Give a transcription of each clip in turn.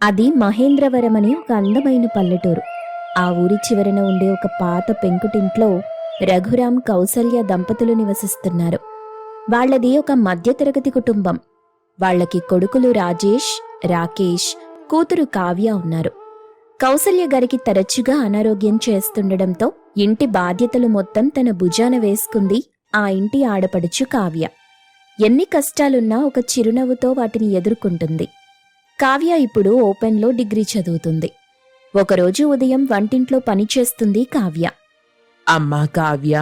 అది మహేంద్రవరం అని ఒక అందమైన పల్లెటూరు. ఆ ఊరి చివరన ఉండే ఒక పాత పెంకుటింట్లో రఘురాం, కౌసల్య దంపతులు నివసిస్తున్నారు. వాళ్లది ఒక మధ్యతరగతి కుటుంబం. వాళ్లకి కొడుకులు రాజేష్, రాకేష్, కూతురు కావ్య ఉన్నారు. కౌసల్య గారికి తరచుగా అనారోగ్యం చేస్తుండడంతో ఇంటి బాధ్యతలు మొత్తం తన భుజాన వేసుకుంది ఆ ఇంటి ఆడపడుచు కావ్య. ఎన్ని కష్టాలున్నా ఒక చిరునవ్వుతో వాటిని ఎదుర్కొంటుంది. కావ్య ఇప్పుడు ఓపెన్లో డిగ్రీ చదువుతుంది. ఒకరోజు ఉదయం వంటింట్లో పనిచేస్తుంది కావ్య. అమ్మా కావ్య,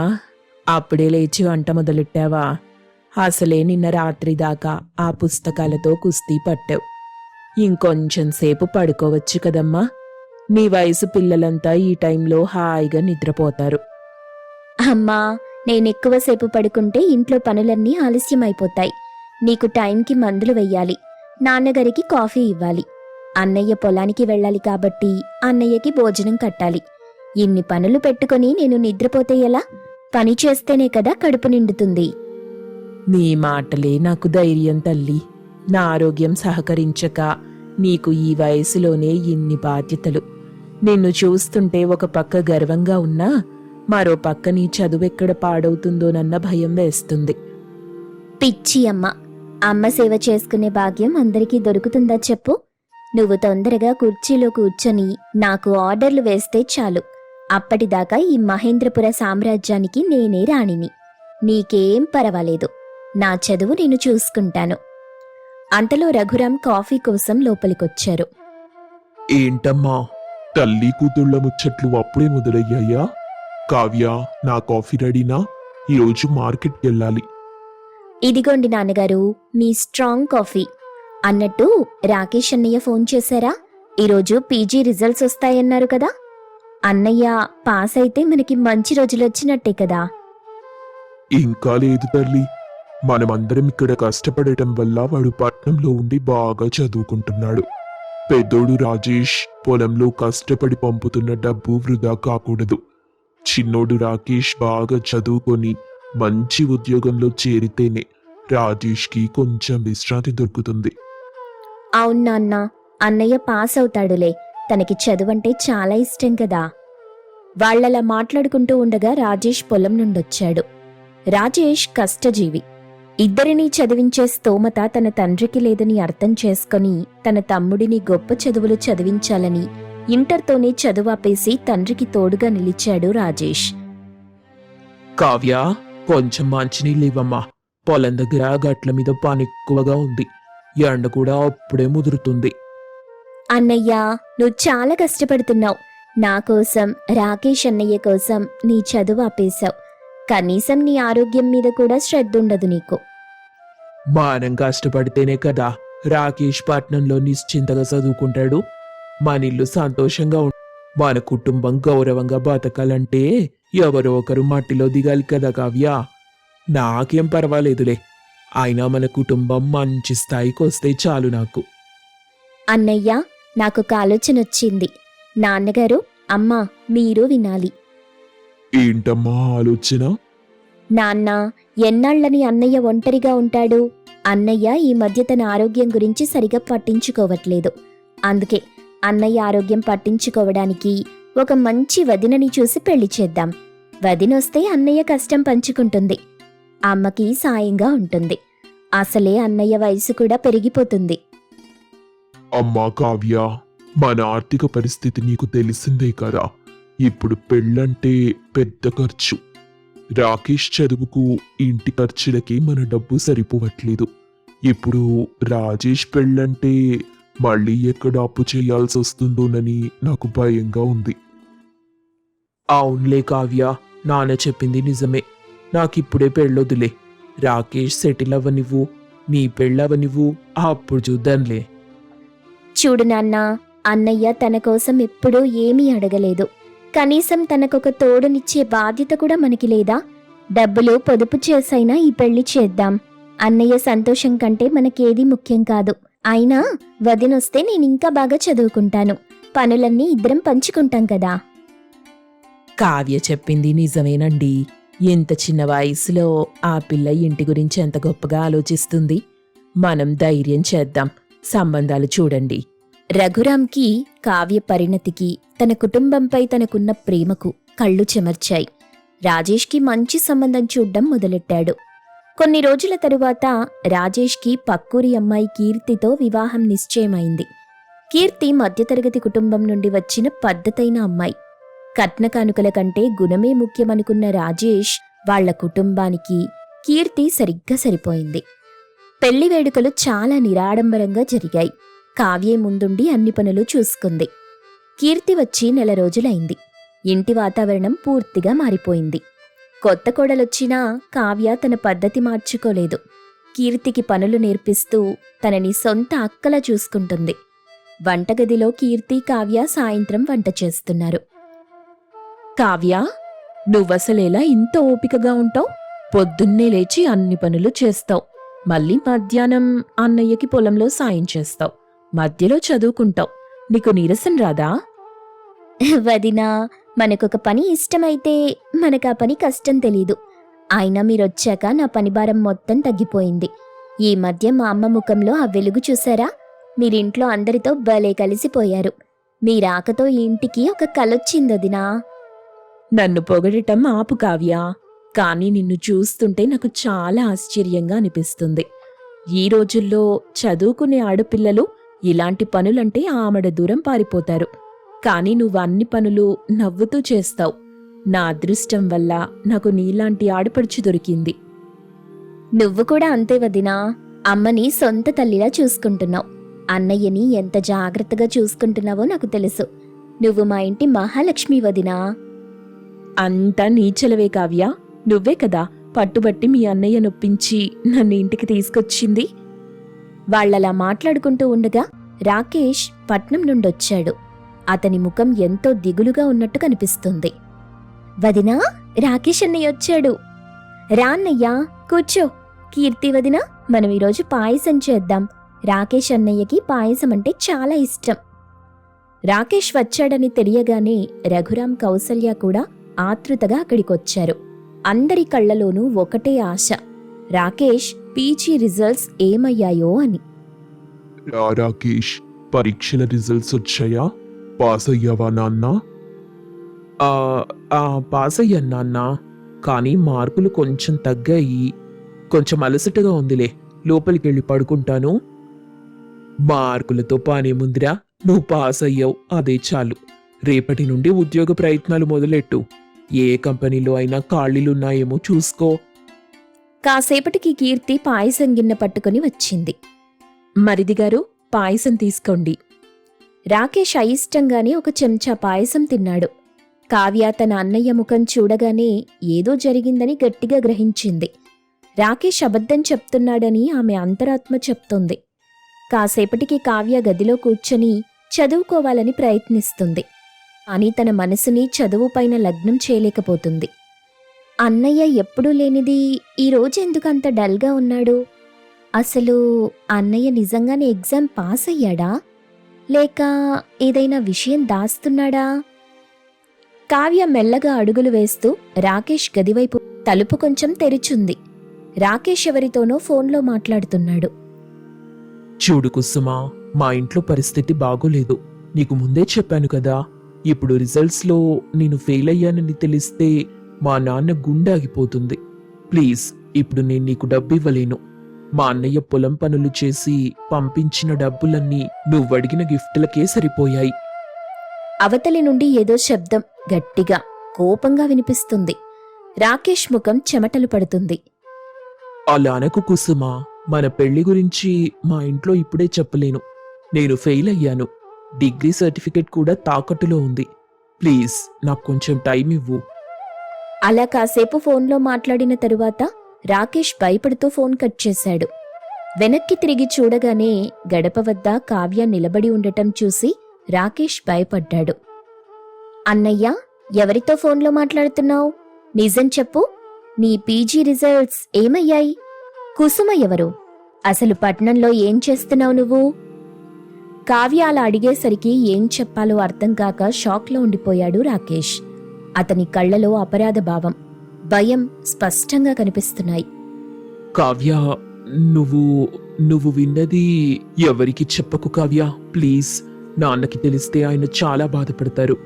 అప్పుడే లేచి వంట మొదలెట్టావా? అసలే నిన్న రాత్రి దాకా ఆ పుస్తకాలతో కుస్తీ పట్టావు. ఇంకొంచెం సేపు పడుకోవచ్చు కదమ్మా. నీ వయసు పిల్లలంతా ఈ టైంలో హాయిగా నిద్రపోతారు. అమ్మా, నేనెక్కువసేపు పడుకుంటే ఇంట్లో పనులన్నీ ఆలస్యమైపోతాయి. నీకు టైంకి మందులు వెయ్యాలి, నాన్నగారికి కాఫీ ఇవ్వాలి, అన్నయ్య పొలానికి వెళ్ళాలి కాబట్టి అన్నయ్యకి భోజనం కట్టాలి. ఇన్ని పనులు పెట్టుకుని నేను నిద్రపోతే ఎలా? పని చేస్తేనే కదా కడుపు నిండుతుంది. నీ మాటలే నాకు ధైర్యం తల్లి. నా ఆరోగ్యం సహకరించక నీకు ఈ వయసులోనే ఇన్ని బాధ్యతలు. నిన్ను చూస్తుంటే ఒక పక్క గర్వంగా ఉన్నా మరో పక్క నీ చదువెక్కడ పాడవుతుందోనన్న భయం వేస్తుంది. పిచ్చి అమ్మ, అమ్మ సేవ చేసుకునే భాగ్యం అందరికీ దొరుకుతుందా చెప్పు? నువ్వు తొందరగా కుర్చీలో కూర్చొని నాకు ఆర్డర్లు వేస్తే చాలు. అప్పటిదాకా ఈ మహేంద్రపుర సామ్రాజ్యానికి నేనే రాణిని. నీకేం పర్వాలేదు, నా చదువు నేను చూసుకుంటాను. అంతలో రఘురాం కాఫీ కోసం లోపలికొచ్చారు. ఏంటమ్మా, తల్లి కూతుళ్ళ ముచ్చట్లు అప్పుడే మొదలయ్యాయా? కావ్య, నా కాఫీ రెడీనా? ఈరోజు మార్కెట్కి వెళ్ళాలి. ఇదిగోండి నాన్నగారు, మీ స్ట్రాంగ్ కాఫీ. అన్నట్టు రాకేష్ అన్నయ్య ఫోన్ చేశారా? ఈరోజు పీజీ రిజల్ట్స్ వస్తాయన్నారు కదా. అన్నయ్య పాస్ అయితే మనకి మంచి రోజులొచ్చినట్టే కదా. ఇంకా లేదు తల్లి, మనమందరం ఇక్కడ కష్టపడటం వల్ల వాడు పట్నంలో ఉండి బాగా చదువుకుంటున్నాడు. పెద్దోడు రాజేష్ పొలంలో కష్టపడి పంపుతున్న డబ్బు వృధా కాకూడదు. చిన్నోడు రాకేష్ బాగా చదువుకొని మంచి ఉద్యోగంలో చేరితేనే రాజేష్కి కొంచెం విశ్రాంతి దొరుకుతుంది. అవును నాన్న, అన్నయ్య పాస్ అవుతాడులే. తనకి చదువంటే చాలా ఇష్టం కదా. వాళ్లలా మాట్లాడుకుంటూ ఉండగా రాజేష్ పొలం నుండొచ్చాడు. రాజేష్ కష్టజీవి. ఇద్దరినీ చదివించే స్తోమత తన తండ్రికి లేదని అర్థం చేసుకుని తన తమ్ముడిని గొప్ప చదువులు చదివించాలని ఇంటర్తోనే చదువాపేసి తండ్రికి తోడుగా నిలిచాడు రాజేష్. కావ్య, కొంచెం మంచినీళ్ళు ఇవ్వమ్మా. పొలం దగ్గర గట్ల మీద పని ఎక్కువగా ఉంది. ఎండ కూడా అప్పుడే ముదురుతుంది. అన్నయ్యా, నువ్వు చాలా కష్టపడుతున్నావు. నా కోసం, రాకేష్ అన్నయ్య కోసం నీ చదువు ఆపేశావు. కనీసం నీ ఆరోగ్యం మీద కూడా శ్రద్ధ ఉండదు నీకు. మనం కష్టపడితేనే కదా రాకేష్ పట్నంలో నిశ్చింతగా చదువుకుంటాడు. మన ఇల్లు సంతోషంగా మన కుటుంబం గౌరవంగా బతకాలంటే ఎవరో ఒకరు మట్టిలో దిగాలి కదా కావ్య. నాకేం పర్వాలేదులే, అయినా మన కుటుంబం మంచి స్థాయికి వస్తే చాలు నాకు. అన్నయ్య, నాకు ఒక ఆలోచన వచ్చింది. నాన్నగారు, అమ్మా, మీరు వినాలి. ఏంటమ్మా ఆలోచన? నాన్న, ఎన్నాళ్ళని అన్నయ్య ఒంటరిగా ఉంటాడు? అన్నయ్య ఈ మధ్య తన ఆరోగ్యం గురించి సరిగా పట్టించుకోవట్లేదు. అందుకే అన్నయ్య ఆరోగ్యం పట్టించుకోవడానికి ఒక మంచి వదినని చూసి పెళ్లి చేద్దాం. వదినొస్తే అన్నయ్య కష్టం పంచుకుంటుంది, అమ్మకి సాయంగా ఉంటుంది. అసలే అన్నయ్య వయసు కూడా పెరిగిపోతుంది. అమ్మా కావ్య, మన ఆర్థిక పరిస్థితి నీకు తెలిసిందే కదా. ఇప్పుడు పెళ్ళంటే పెద్ద ఖర్చు. రాకేష్ చదువుకు, ఇంటి ఖర్చులకి మన డబ్బు సరిపోవట్లేదు. ఇప్పుడు రాజేష్ పెళ్ళంటే మళ్ళీ ఎక్కడ అప్పు చేయాల్సి వస్తుందోనని నాకు భయంగా ఉంది. అవునులే కావ్య, నాన్న చెప్పింది నిజమే. నాకిప్పుడే పెళ్ళొద్దులే. రాకేష్ సెటిల్ అవ్వనివ్వు, నీ పెళ్ళవనివ్వు, అప్పుడు చూద్దాంలే. చూడు నాన్న, అన్నయ్య తన కోసం ఎప్పుడూ ఏమీ అడగలేదు. కనీసం తనకొక తోడునిచ్చే బాధ్యత కూడా మనకి లేదా? డబ్బులు పొదుపు చేసైనా ఈ పెళ్లి చేద్దాం. అన్నయ్య సంతోషం కంటే మనకేదీ ముఖ్యం కాదు. అయినా వదినొస్తే నేనింకా బాగా చదువుకుంటాను. పనులన్నీ ఇద్దరం పంచుకుంటాం కదా. కావ్య చెప్పింది నిజమేనండి. ఎంత చిన్న వయసులో ఆ పిల్ల ఇంటి గురించి ఎంత గొప్పగా ఆలోచిస్తుంది. మనం ధైర్యం చేద్దాం, సంబంధాలు చూడండి. రఘురాంకి కావ్య పరిణతికి తన కుటుంబంపై తనకున్న ప్రేమకు కళ్ళు చెమర్చాయి. రాజేష్కి మంచి సంబంధం చూడ్డం మొదలెట్టాడు. కొన్ని రోజుల తరువాత రాజేష్కి పక్కూరి అమ్మాయి కీర్తితో వివాహం నిశ్చయమైంది. కీర్తి మధ్యతరగతి కుటుంబం నుండి వచ్చిన పద్ధతైన అమ్మాయి. కట్న కానుకల కంటే గుణమే ముఖ్యమనుకున్న రాజేష్ వాళ్ల కుటుంబానికి కీర్తి సరిగ్గా సరిపోయింది. పెళ్లి వేడుకలు చాలా నిరాడంబరంగా జరిగాయి. కావ్యే ముందుండి అన్ని పనులు చూసుకుంది. కీర్తి వచ్చి నెల రోజులైంది. ఇంటి వాతావరణం పూర్తిగా మారిపోయింది. కొత్త కోడలొచ్చినా కావ్య తన పద్ధతి మార్చుకోలేదు. కీర్తికి పనులు నేర్పిస్తూ తనని సొంత అక్కలా చూసుకుంటుంది. వంటగదిలో కీర్తి కావ్య సాయంత్రం వంట చేస్తున్నారు. కావ్య, నువ్వసలేలా ఇంత ఓపికగా ఉంటావు? పొద్దున్నే లేచి అన్ని పనులు చేస్తావు. మళ్ళీ మధ్యాహ్నం అన్నయ్యకి పొలంలో సాయం చేస్తావు. మధ్యలో చదువుకుంటావు. నీకు నీరసం రాదా? వదినా, మనకొక పని ఇష్టమైతే మనకా పని కష్టం తెలీదు. అయినా మీరొచ్చాక నా పనిభారం మొత్తం తగ్గిపోయింది. ఈ మధ్య మా అమ్మ ముఖంలో ఆ వెలుగు చూసారా? మీరింట్లో అందరితో భలే కలిసిపోయారు. మీ రాకతో ఈ ఇంటికి ఒక కలొచ్చిందొదినా. నన్ను పొగడటం ఆపు కావ్య. కానీ నిన్ను చూస్తుంటే నాకు చాలా ఆశ్చర్యంగా అనిపిస్తుంది. ఈ రోజుల్లో చదువుకునే ఆడపిల్లలు ఇలాంటి పనులంటే ఆమడ దూరం పారిపోతారు. కానీ నువ్వు అన్ని పనులు నవ్వుతూ చేస్తావు. నా అదృష్టం వల్ల నాకు నీలాంటి ఆడపడుచు దొరికింది. నువ్వు కూడా అంతే వదినా. అమ్మని సొంత తల్లిలా చూసుకుంటున్నావు. అన్నయ్యని ఎంత జాగ్రత్తగా చూసుకుంటున్నావో నాకు తెలుసు. నువ్వు మా ఇంటి మహాలక్ష్మి వదినా. అంతా నీచలవే కావ్య. నువ్వే కదా పట్టుబట్టి మీ అన్నయ్య నొప్పించి నన్ను ఇంటికి తీసుకొచ్చింది. వాళ్లలా మాట్లాడుకుంటూ ఉండగా రాకేష్ పట్నం నుండొచ్చాడు. అతని ముఖం ఎంతో దిగులుగా ఉన్నట్టు కనిపిస్తుంది. వదినా, రాకేష్ అన్నయ్య వచ్చాడు. రా అన్నయ్యా, కూర్చో. కీర్తి వదినా, మనం ఈరోజు పాయసం చేద్దాం. రాకేష్ అన్నయ్యకి పాయసం అంటే చాలా ఇష్టం. రాకేష్ వచ్చాడని తెలియగానే రఘురాం, కౌసల్య కూడా ఆతృతగా అక్కడికొచ్చారు. అందరి కళ్లలోనూ ఒకటే ఆశ, రాకేష్ పీజీ రిజల్ట్స్ ఏమయ్యాయో అని. రాకేష్, పరీక్షల రిజల్ట్స్ వచ్చాయా? పాస్ అయ్యావా నాన్నా? పాస్ అయ్యాను నాన్న. కానీ మార్కులు కొంచెం తగ్గాయి. కొంచెం అలసటగా ఉందిలే. లోపలికెళ్ళి పడుకుంటాను. మార్కులతో పానేముందిరా, నువ్వు పాస్ అయ్యావు, అదే చాలు. రేపటి నుండి ఉద్యోగ ప్రయత్నాలు మొదలెట్టు. ఏ కంపెనీలో అయినా ఖాళీలున్నాయేమో చూసుకో. కాసేపటికి కీర్తి పాయసం గిన్నె పట్టుకుని వచ్చింది. మరిదిగారు, పాయసం తీసుకోండి. రాకేష్ అయిష్టంగానే ఒక చెంచా పాయసం తిన్నాడు. కావ్య తన అన్నయ్య ముఖం చూడగానే ఏదో జరిగిందని గట్టిగా గ్రహించింది. రాకేష్ అబద్ధం చెప్తున్నాడని ఆమె అంతరాత్మ చెప్తోంది. కాసేపటికి కావ్య గదిలో కూర్చొని చదువుకోవాలని ప్రయత్నిస్తుంది. కానీ తన మనసుని చదువుపైన లగ్నం చేయలేకపోతుంది. అన్నయ్య ఎప్పుడూ లేనిది ఈరోజెందుకంత డల్గా ఉన్నాడు? అసలు అన్నయ్య నిజంగానే ఎగ్జామ్ పాస్ అయ్యాడా? లేక ఏదైనా విషయం దాస్తున్నాడా? కావ్య మెల్లగా అడుగులు వేస్తూ రాకేష్ గదివైపు తలుపు కొంచెం తెరిచుంది. రాకేష్ ఎవరితోనో ఫోన్లో మాట్లాడుతున్నాడు. చూడు కుసుమా, మా ఇంట్లో పరిస్థితి బాగోలేదు. నీకు ముందే చెప్పాను కదా. ఇప్పుడు రిజల్ట్స్లో నేను ఫెయిల్ అయ్యానని తెలిస్తే మా నాన్న గుండె ఆగిపోతుంది. ప్లీజ్, ఇప్పుడు నేను నీకు డబ్బు ఇవ్వలేను. మా అన్నయ్య పొలం పనులు చేసి పంపించిన డబ్బులన్నీ నువ్వడిగిన గిఫ్టులకే సరిపోయాయి. అవతలి నుండి ఏదో శబ్దం గట్టిగా, కోపంగా వినిపిస్తుంది. రాకేష్ ముఖం చెమటలు పడుతుంది. అలా అనకు కుసుమా. మన పెళ్లి గురించి మా ఇంట్లో ఇప్పుడే చెప్పలేను. నేను ఫెయిల్ అయ్యాను. డిగ్రీ సర్టిఫికెట్ కూడా తాకట్టులో ఉంది. ప్లీజ్, నాకు కొంచెం టైం ఇవ్వు. అలా కాసేపు ఫోన్లో మాట్లాడిన తరువాత రాకేష్ భయపడుతూ ఫోన్ కట్ చేశాడు. వెనక్కి తిరిగి చూడగానే గడప వద్ద కావ్య నిలబడి ఉండటం చూసి రాకేష్ భయపడ్డాడు. అన్నయ్య, ఎవరితో ఫోన్లో మాట్లాడుతున్నావు? నిజం చెప్పు. నీ పీజీ రిజల్ట్స్ ఏమయ్యాయి? కుసుమ ఎవరు? అసలు పట్నంలో ఏం చేస్తున్నావు నువ్వు? కావ్య అలా అడిగేసరికి ఏం చెప్పాలో అర్థం కాక షాక్లో ఉండిపోయాడు రాకేష్. అతని కళ్లలో అపరాధ భావం, భయం స్పష్టంగా కనిపిస్తున్నాయి. కావ్య, నువ్వు విన్నది ఎవరికి చెప్పకు కావ్య. ప్లీజ్, నాన్నకి తెలిస్తే ఆయన చాలా బాధపడతారు.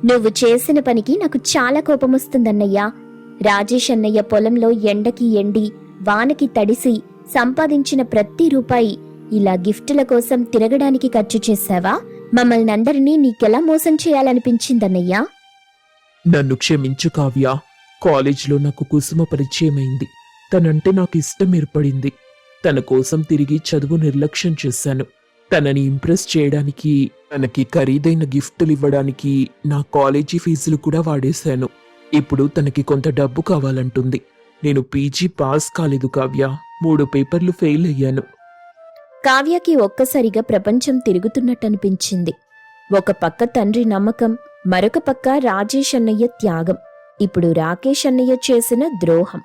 నువ్వు చేసిన పనికి నాకు చాలా కోపమొస్తుందన్నయ్యా. రాజేష్ అన్నయ్య పొలంలో ఎండకి ఎండి వానకి తడిసి సంపాదించిన ప్రతి రూపాయి ఇలా గిఫ్టుల కోసం తిరగడానికి ఖర్చు చేశావా? మమ్మల్ని అందరినీ నీకెలా మోసం చేయాలనిపించిందన్నయ్యా? నన్ను క్షమించు కావ్య. కాలేజ్లో నాకు కుసుమ పరిచయమైంది. తనంటే నాకు ఇష్టం ఏర్పడింది. తన కోసం తిరిగి చదువు నిర్లక్ష్యం చేశాను. తనని ఇంప్రెస్ చేయడానికి, తనకి ఖరీదైన గిఫ్టులు ఇవ్వడానికి నా కాలేజీ ఫీజులు కూడా వాడేశాను. ఇప్పుడు తనకి కొంత డబ్బు కావాలంటుంది. నేను పీజీ పాస్ కాలేదు కావ్య. 3 పేపర్లు ఫెయిల్ అయ్యాను. కావ్యకి ఒక్కసారిగా ప్రపంచం తిరుగుతున్నట్టనిపించింది. ఒక పక్క తండ్రి నమ్మకం, మరొక పక్క రాజేష్ అన్నయ్య త్యాగం, ఇప్పుడు రాకేష్ అన్నయ్య చేసిన ద్రోహం.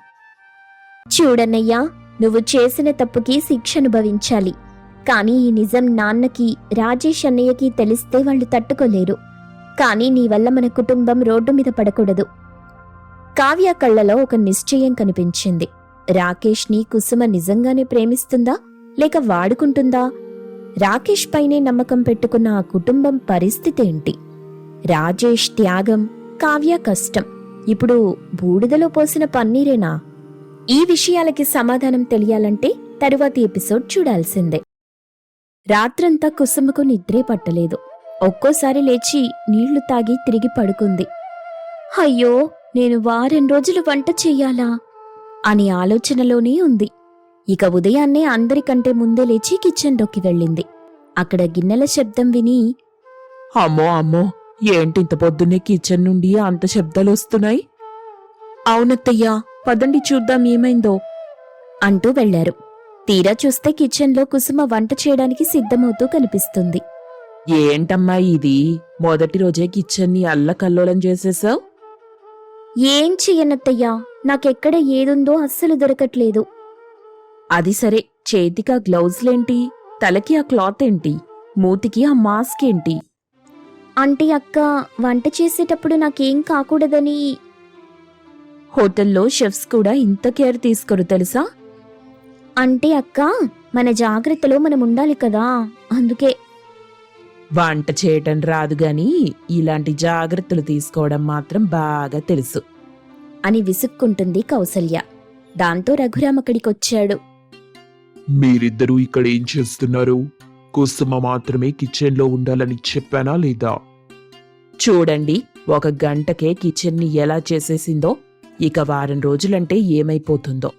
చూడన్నయ్యా, నువ్వు చేసిన తప్పుకి శిక్ష అనుభవించాలి. కానీ ఈ నిజం నాన్నకి, రాజేష్ అన్నయ్యకి తెలిస్తే వాళ్ళు తట్టుకోలేరు. కానీ నీ వల్ల మన కుటుంబం రోడ్డు మీద పడకూడదు. కావ్య కళ్ళలో ఒక నిశ్చయం కనిపించింది. రాకేష్ని కుసుమ నిజంగానే ప్రేమిస్తుందా లేక వాడుకుంటుందా? రాకేష్ పైనే నమ్మకం పెట్టుకున్న ఆ కుటుంబం పరిస్థితి ఏంటి? రాజేష్ త్యాగం, కావ్య కష్టం ఇప్పుడు బూడిదలో పోసిన పన్నీరేనా? ఈ విషయాలకి సమాధానం తెలియాలంటే తరువాతి ఎపిసోడ్ చూడాల్సిందే. రాత్రంతా కుసుమకు నిద్రే పట్టలేదు. ఒక్కోసారి లేచి నీళ్లు తాగి తిరిగి పడుకుంది. అయ్యో, నేను వారం రోజులు వంట చెయ్యాలా అని ఆలోచనలోనే ఉంది. ఇక ఉదయాన్నే అందరికంటే ముందే లేచి కిచెన్లోకి వెళ్ళింది. అక్కడ గిన్నెల శబ్దం విని, అమ్మో అమ్మో, ఏంటింత పొద్దున్నే కిచెన్ నుండి అంత శబ్దాలు వస్తున్నాయి? అవునత్తయ్యా, పదండి చూద్దాం ఏమైందో అంటూ వెళ్లారు. తీరా చూస్తే కిచెన్లో కుసుమ వంట చేయడానికి సిద్ధమవుతూ కనిపిస్తుంది. ఏంటమ్మా ఇది? మొదటి రోజే కిచెన్ని అల్లకల్లోలం చేసేసావు. ఏం చెయ్యనత్తయ్యా, నాకెక్కడ ఏదుందో అస్సలు దొరకట్లేదు. అది సరే, చేతికి ఆ గ్లౌజ్లేంటి? తలకి ఆ క్లాత్ ఏంటి? మూతికి ఆ మాస్క్ ఏంటి? అంటే అక్క, వంట చేసేటప్పుడు నాకేం కాకూడదని. హోటల్లో షెఫ్స్ కూడా ఇంత కేర్ తీసుకోరు తెలుసా? అంటే అక్క, మన జాగ్రత్తలో మనం ఉండాలి కదా, అందుకే. వంట చేయటం రాదు గాని ఇలాంటి జాగ్రత్తలు తీసుకోవడం మాత్రం బాగా తెలుసు అని విసుక్కుంటుంది కౌసల్య. దాంతో రఘురాం అక్కడికొచ్చాడు. మీరిద్దరూ ఇక్కడ ఏం చేస్తున్నారు? కుసుమ మాత్రమే కిచెన్లో ఉండాలని చెప్పానా లేదా? చూడండి, 1 గంటకే కిచెన్ని ఎలా చేసేసిందో. ఇక వారం రోజులంటే ఏమైపోతుందో.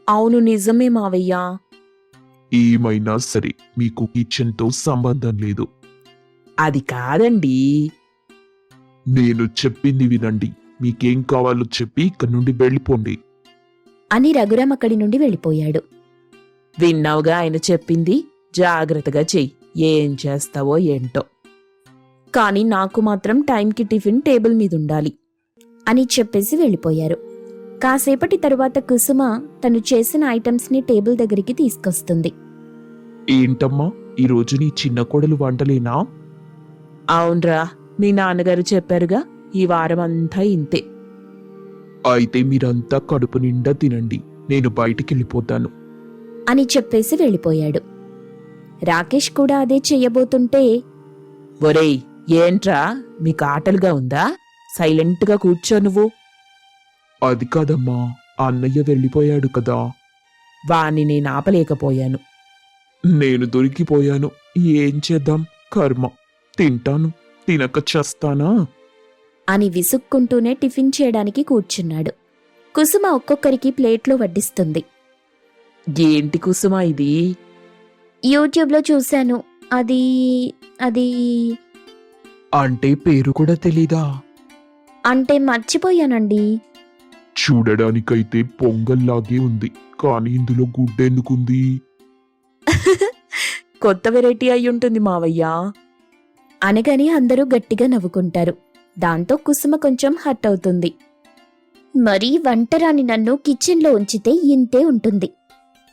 అవును, నిజమే మావయ్యా. ఏమైనా సరే మీకు కిచెన్తో సంబంధం లేదు. అది కాదండి. నేను చెప్పింది వినండి. మీకేం కావాలో చెప్పి ఇక్కడి నుండి వెళ్ళిపోండి అని రఘురాం అక్కడి నుండి వెళ్ళిపోయాడు. విన్నావుగా ఆయన చెప్పింది? జాగ్రత్తగా చెయ్యి. ఏం చేస్తావో ఏంటో. కానీ నాకు మాత్రం టైంకి టిఫిన్ టేబుల్ మీద ఉండాలి అని చెప్పేసి వెళ్ళిపోయారు. కాసేపటి తరువాత కుసుమ తను చేసిన ఐటమ్స్ని టేబుల్ దగ్గరికి తీసుకొస్తుంది. ఏంటమ్మా, ఈరోజు నీ చిన్న కోడలు వంటలేనా? అవునరా, మీ నాన్నగారు చెప్పారుగా, ఈ వారం అంతా ఇంతే. అయితే మీరంతా కడుపు నిండా తినండి, నేను బయటికెళ్ళిపోతాను అని చెప్పేసి వెళ్ళిపోయాడు. రాకేష్ కూడా అదే చెయ్యబోతుంటే, ఒరేయ్, ఏంట్రా మీకు ఆటలుగా ఉందా? సైలెంట్గా కూర్చో నువ్వు. అది కాదమ్మా, అన్నయ్య వెళ్ళిపోయాడు కదా. వాణ్ణి నేను ఆపలేకపోయాను. నేను దొరికిపోయాను. ఏం చేద్దాం, కర్మ. తింటాను, తినక చస్తానా అని విసుక్కుంటూనే టిఫిన్ చేయడానికి కూర్చున్నాడు. కుసుమ ఒక్కొక్కరికి ప్లేట్లో వడ్డిస్తుంది. ఏంటి కుసుమ ఇది? యూట్యూబ్లో చూశాను. అది అది అంటే పేరు కూడా తెలీదా? అంటే మర్చిపోయానండి. చూడడానికైతే పొంగల్లాగే ఉంది, కానీ ఇందులో గుడ్డెందుకుంది? కొత్త వెరైటీ అయి ఉంటుంది మావయ్య అనగానే అందరూ గట్టిగా నవ్వుకుంటారు. దాంతో కుసుమ కొంచెం హర్ట్ అవుతుంది. మరీ వంటరాని నన్ను కిచెన్లో ఉంచితే ఇంతే ఉంటుంది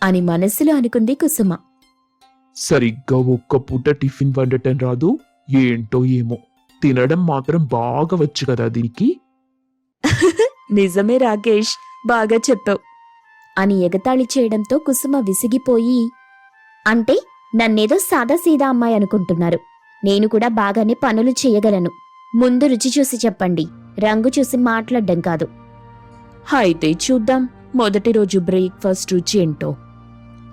అని మనసులో అనుకుంది కుసుమ. సరిగ్గా 1 పూట టిఫిన్ వండటం రాదు, ఏంటో ఏమో. తినడం మాత్రం బాగా వచ్చు కదా దీనికి. నిజమే రాకేష్, బాగా చెప్పావు అని ఎగతాళి చేయడంతో కుసుమ విసిగిపోయి, అంటే నన్నేదో సాదాసీదా అమ్మాయి అనుకుంటున్నారు. నేను కూడా బాగానే పనులు చేయగలను. ముందు రుచి చూసి చెప్పండి, రంగు చూసి మాట్లాడ్డం కాదు. అయితే చూద్దాం మొదటి రోజు బ్రేక్ఫాస్ట్ రుచి ఏంటో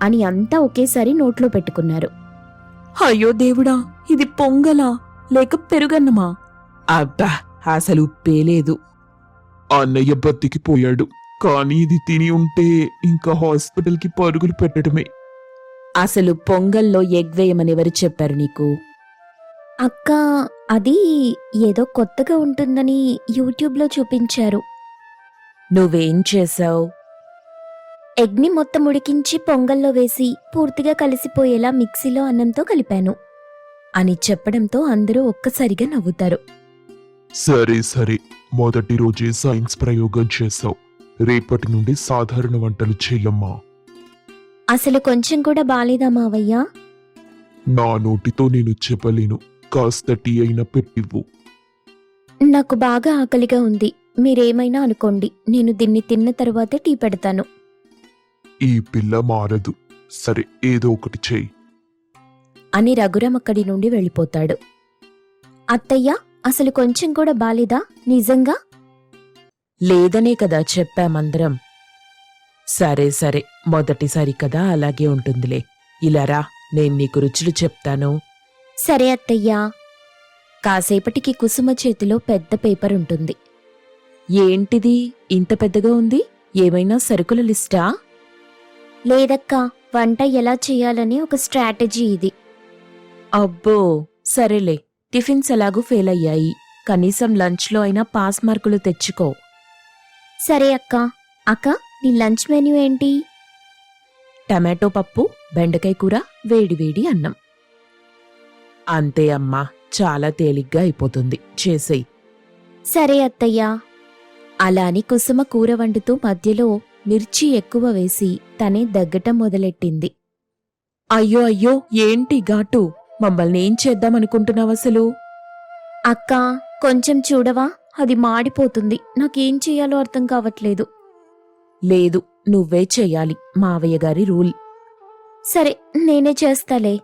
అని అంతా ఒకేసారి నోట్లో పెట్టుకున్నారు. అయ్యో దేవుడా, ఇది పొంగలా లేక పెరుగన్నమా? అబ్బా, అసలు ఉప్పే లేదు. అన్నయ్య బతికిపోయాడు, కానీ ఇది తిని ఉంటే ఇంకా హాస్పిటల్కి పరుగులు పెట్టడమే. అసలు పొంగల్లో ఎగ్ వేయమని ఎవరు చెప్పారు నీకు? అక్క, అది ఏదో కొత్తగా ఉంటుందని యూట్యూబ్లో చూపించారు. నువ్వేం చేశావు? ఎగ్ని మొత్తం ఉడికించి పొంగల్లో వేసి పూర్తిగా కలిసిపోయేలా మిక్సీలో అన్నంతో కలిపాను అని చెప్పడంతో అందరూ ఒక్కసారిగా నవ్వుతారు. సరే సరే, మొదటి రోజే సైన్స్ ప్రయోగం చేశావు. రేపటి నుండి సాధారణ వంటలు చెయ్యమ్మా. అసలు కొంచెం కూడా బాలేదా మావయ్య? నా నోటితో నేను చెప్పలేను, కాస్త టీ అయినా పెట్టివ్వు. నాకు బాగా ఆకలిగా ఉంది, మీరేమైనా అనుకోండి, నేను దీన్ని తిన్న తరువాతే టీ పెడతాను. ఈ పిల్ల మారదు. సరే, ఏదో ఒకటి చెయ్యి అని రఘురాం అక్కడి నుండి వెళ్ళిపోతాడు. అత్తయ్య, అసలు కొంచెం కూడా బాలేదా నిజంగా? లేదనే కదా చెప్పామందరం. సరే సరే, మొదటిసారి కదా, అలాగే ఉంటుందిలే. ఇలా రా, నేను నీకు రుచులు చెప్తాను. సరే అత్తయ్యా. కాసేపటికి కుసుమ చేతిలో పెద్ద పేపర్ ఉంటుంది. ఏంటిది ఇంత పెద్దగా ఉంది? ఏమైనా సరుకుల లిస్టా? లేదక్కా, వంట ఎలా చేయాలని ఒక స్ట్రాటజీ ఇది. అబ్బో, సరేలే. టిఫిన్స్ ఎలాగూ ఫెయిల్ అయ్యాయి, కనీసం లంచ్లో అయినా పాస్ మార్కులు తెచ్చుకో. సరే అక్క. అక్క, నీ లంచ్ మెన్యూ ఏంటి? టమాటో పప్పు, బెండకాయ కూర, వేడివేడి అన్నం. అంతే అమ్మా, చాలా తేలిగ్గా అయిపోతుంది, చేసేయ్. సరే అత్తయ్యా. అలా అని కుసుమ కూర వండుతూ మధ్యలో మిర్చి ఎక్కువ వేసి తనే దగ్గటం మొదలెట్టింది. అయ్యో అయ్యో, ఏంటి ఘాటు? మమ్మల్ని ఏం చేద్దామనుకుంటున్నావసలు? అక్కా, కొంచెం చూడవా, అది మాడిపోతుంది. నాకేం చెయ్యాలో అర్థం కావట్లేదు. లేదు, నువ్వే చెయ్యాలి, మావయ్య గారి రూల్. సరే, నేనే చేస్తాలే.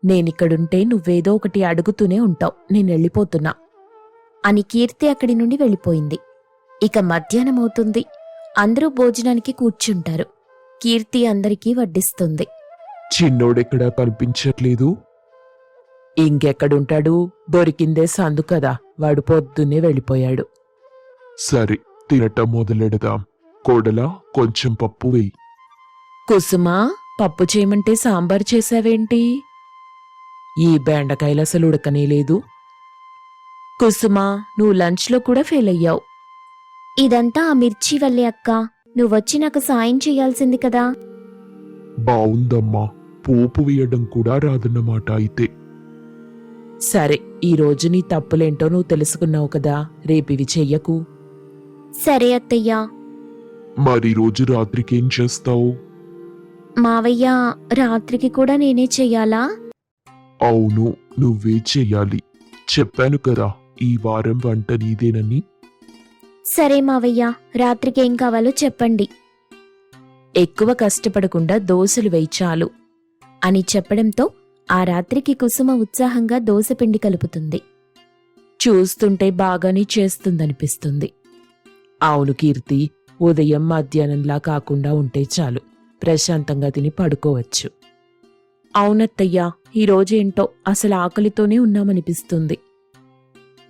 నేనిక్కడుంటే నువ్వేదో ఒకటి అడుగుతూనే ఉంటావు, నేనెళ్ళిపోతున్నా అని కీర్తి అక్కడి నుండి వెళ్ళిపోయింది. ఇక మధ్యాహ్నమవుతుంది. అందరూ భోజనానికి కూర్చుంటారు. కీర్తి అందరికీ వడ్డిస్తుంది. చిన్నోడెక్కడా కనిపించట్లేదు. ఇంకెక్కడుంటాడు? దొరికిందే సందు కదా, వాడు పొద్దున్నే వెళ్ళిపోయాడు. సరే, తినటం మొదలెడదాం. కోడలా, కొంచెం పప్పు వేయి. కుసుమా, పప్పు చేయమంటే సాంబార్ చేసావేంటి? ఈ బెండకాయలు అసలు ఉడకనే లేదు. కుసుమా, నువ్వు లంచ్లో కూడా ఫెయిల్ అయ్యావు. ఇదంతా ఆ మిర్చి వల్లే అక్కా. నువ్వొచ్చి నాకు సాయం చేయాల్సింది కదా. బావుందమ్మా, పోపు వేయడం కూడా రాదన్నమాట అయితే. సరే, ఈరోజు నీ తప్పులేంటో నువ్వు తెలుసుకున్నావు కదా, రేపివి చెయ్యకు. సరే అత్తయ్యా. మరి రోజు రాత్రికేం చేస్తావు? మావయ్య, రాత్రికి కూడా నేనే చెయ్యాలా? అవును, నువ్వే చెయ్యాలి. చెప్పాను కదా, ఈ వారం వంట నీదేనని. సరే మావయ్య, రాత్రికేం కావాలో చెప్పండి. ఎక్కువ కష్టపడకుండా దోశలు వేయి చాలు అని చెప్పడంతో ఆ రాత్రికి కుసుమ ఉత్సాహంగా దోసపిండి కలుపుతుంది. చూస్తుంటే బాగానే చేస్తుందనిపిస్తుంది. అవును కీర్తి, ఉదయం మధ్యాహ్నంలా కాకుండా ఉంటే చాలు, ప్రశాంతంగా తిని పడుకోవచ్చు. అవునత్తయ్యా, ఈరోజేంటో అసలు ఆకలితోనే ఉన్నామనిపిస్తుంది.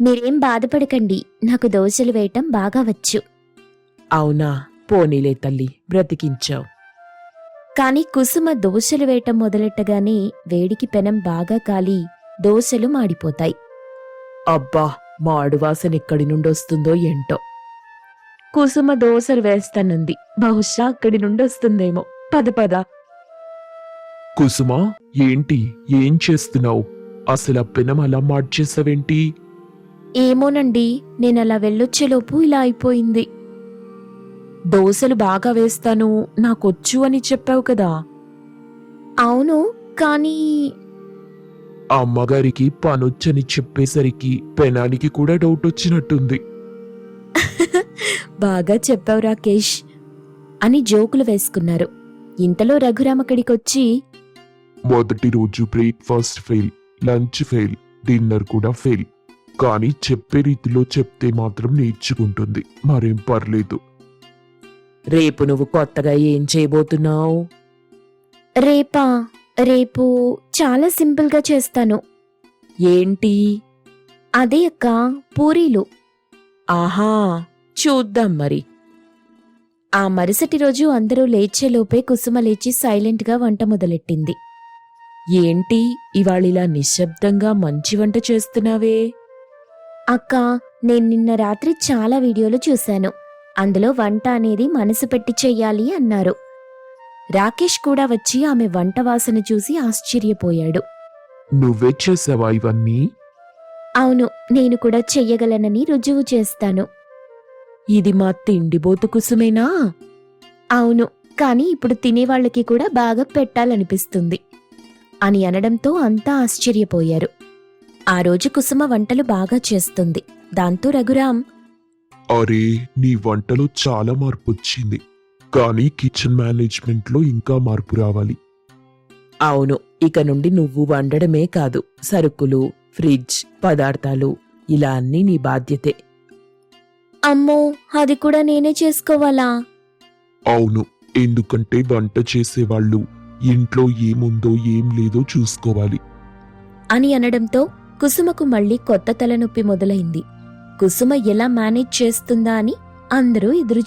మీరేం బాధపడకండి, నాకు దోశలు వేయటం బాగా వచ్చు. అవునా, పోనీలే తల్లి, బ్రతికించావు. కాని కుసుమ దోశలు వేయటం మొదలెట్టగానే వేడికి పెనం బాగా కాలి దోశలు మాడిపోతాయి. అబ్బా, మాడు వాసన ఎక్కడి నుండొస్తుందో ఏంటో. కుసుమ దోశలు వేస్తానంది, బహుశా అక్కడి నుండొస్తుందేమో. పద పద. కుసుమా, ఏంటి, ఏం చేస్తున్నావు? అసలు ఆ పెనం అలా మార్చేసావేంటి? ఏమోనండి, నేనలా వెళ్ళొచ్చేలోపు ఇలా అయిపోయింది. దోశలు బాగా వేస్తాను, నాకొచ్చు అని చెప్పావు కదా. అవును, కానీ అమ్మగారికి పనొచ్చని చెప్పేసరికి పెనానికి కూడా డౌట్ వచ్చినట్టుంది. బాగా చెప్పావు రాకేష్ అని జోకులు వేసుకున్నారు. ఇంతలో రఘురామ్ అక్కడికొచ్చి, మొదటి రోజు breakfast fail, lunch fail, dinner కూడా ఫెయిల్. కానీ చెప్పే రీతిలో చెప్తే మాత్రం నేర్చుకుంటుంది, మరేం పర్లేదు. రేపు నువ్వు కొత్తగా ఏం చేయబోతున్నావు? రేపా? రేపు చాలా సింపుల్గా చేస్తాను. ఏంటి? అదే అక్క, పూరీలు. ఆహా, చూద్దాం మరి. ఆ మరుసటి రోజు అందరూ లేచేలోపే కుసుమ లేచి సైలెంట్గా వంట మొదలెట్టింది. ఏంటి ఇవాళిలా నిశ్శబ్దంగా మంచి వంట చేస్తున్నావే? అక్క, నేను నిన్న రాత్రి చాలా వీడియోలు చూశాను. అందులో వంట అనేది మనసు పెట్టి చెయ్యాలి అన్నారు. రాకేష్ కూడా వచ్చి ఆమె వంట వాసన చూసి ఆశ్చర్యపోయాడు. నువ్వే చేసావా ఇవన్నీ? అవును, నేను కూడా చెయ్యగలనని రుజువు చేస్తాను. ఇది మా తిండిబోతు కుసుమేనా? అవును, కానీ ఇప్పుడు తినేవాళ్ళకి కూడా బాగా పెట్టాలనిపిస్తుంది అని అనడంతో అంతా ఆశ్చర్యపోయారు. ఆ రోజు కుసుమ వంటలు బాగా చేస్తుంది. దాంతో రఘురాం, అరే, నీ వంటలో చాలా మార్పు వచ్చింది. కానీ కిచెన్ మేనేజ్మెంట్ లో ఇంకా మార్పు రావాలి. అవును, ఇక నుండి నువ్వు వండడమే కాదు, సరుకులు, ఫ్రిడ్జ్, పదార్థాలు ఇలా అన్నీ నీ బాధ్యతే. అమ్మో, అది కూడా నేనే చేసుకోవాలా? అవును, ఎందుకంటే వంట చేసేవాళ్ళు ఇంట్లో ఏముందో ఏం లేదో చూసుకోవాలి. అని అనడంతో కుసుమకు మళ్ళీ కొత్త తలనొప్పి మొదలైంది. కుసుమ ఎలా మేనేజ్ చేస్తుందా అని అందరూ ఎదురు